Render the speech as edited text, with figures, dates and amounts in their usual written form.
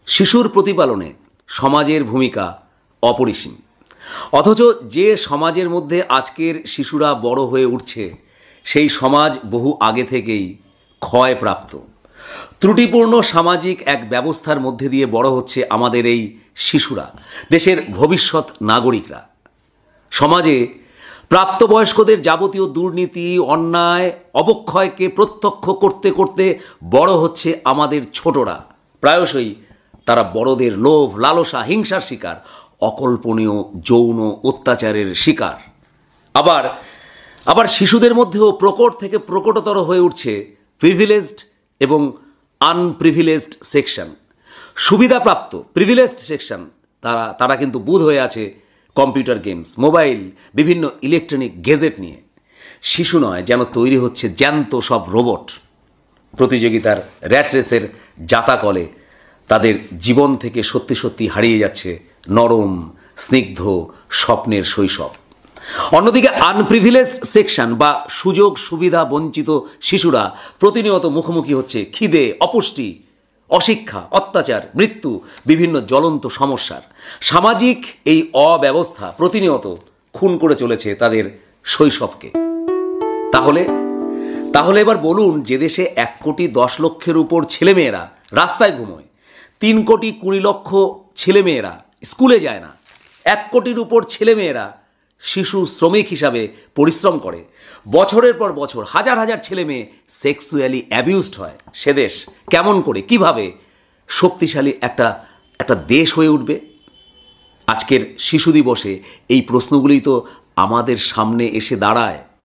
শিশুর প্রতিপালনে সমাজের ভূমিকা অপরিসীম। অথচ যে সমাজের মধ্যে আজকের শিশুরা বড় হয়ে উঠছে সেই সমাজ বহু আগে থেকেই ক্ষয়প্রাপ্ত। ত্রুটিপূর্ণ সামাজিক এক ব্যবস্থার মধ্যে দিয়ে বড় হচ্ছে আমাদের এই শিশুরা, দেশের ভবিষ্যৎ নাগরিকরা। সমাজে প্রাপ্তবয়স্কদের যাবতীয় দুর্নীতি, অন্যায়, অবক্ষয়কে প্রত্যক্ষ করতে করতে বড় হচ্ছে আমাদের ছোটরা। প্রায়শই তারা বড়দের লোভ, লালসা, হিংসার শিকার, অকল্পনীয় যৌন অত্যাচারের শিকার। আবার শিশুদের মধ্যেও প্রকট থেকে প্রকটতর হয়ে উঠছে প্রিভিলেজড এবং আনপ্রিভিলেজড সেকশন। সুবিধাপ্রাপ্ত প্রিভিলেজড সেকশন তারা কিন্তু বুঁদ হয়ে আছে কম্পিউটার গেমস, মোবাইল, বিভিন্ন ইলেকট্রনিক গেজেট নিয়ে। শিশু নয়, যেন তৈরি হচ্ছে জ্যান্ত সব রোবট। প্রতিযোগিতার র্যাট রেসের জাতাকলে তাদের জীবন থেকে সত্যি সত্যি হারিয়ে যাচ্ছে নরম, স্নিগ্ধ স্বপ্নের শৈশব। অন্যদিকে আনপ্রিভিলেজড সেকশন বা সুযোগ সুবিধা বঞ্চিত শিশুরা প্রতিনিয়ত মুখোমুখি হচ্ছে খিদে, অপুষ্টি, অশিক্ষা, অত্যাচার, মৃত্যু, বিভিন্ন জ্বলন্ত সমস্যার। সামাজিক এই অব্যবস্থা প্রতিনিয়ত খুন করে চলেছে তাদের শৈশবকে। তাহলে এবার বলুন, যে দেশে 1,10,00,000-এর উপর ছেলেমেয়েরা রাস্তায় ঘুমোয়, 3,20,00,000 ছেলেমেয়েরা স্কুলে যায় না, 1 কোটির উপর ছেলেমেয়েরা শিশু শ্রমিক হিসাবে পরিশ্রম করে, বছরের পর বছর হাজার হাজার ছেলে মেয়ে সেক্সুয়ালি অ্যাবিউজড হয়, সে দেশ কেমন করে, কিভাবে শক্তিশালী একটা দেশ হয়ে উঠবে? আজকের শিশু দিবসে এই প্রশ্নগুলি তো আমাদের সামনে এসে দাঁড়ায়।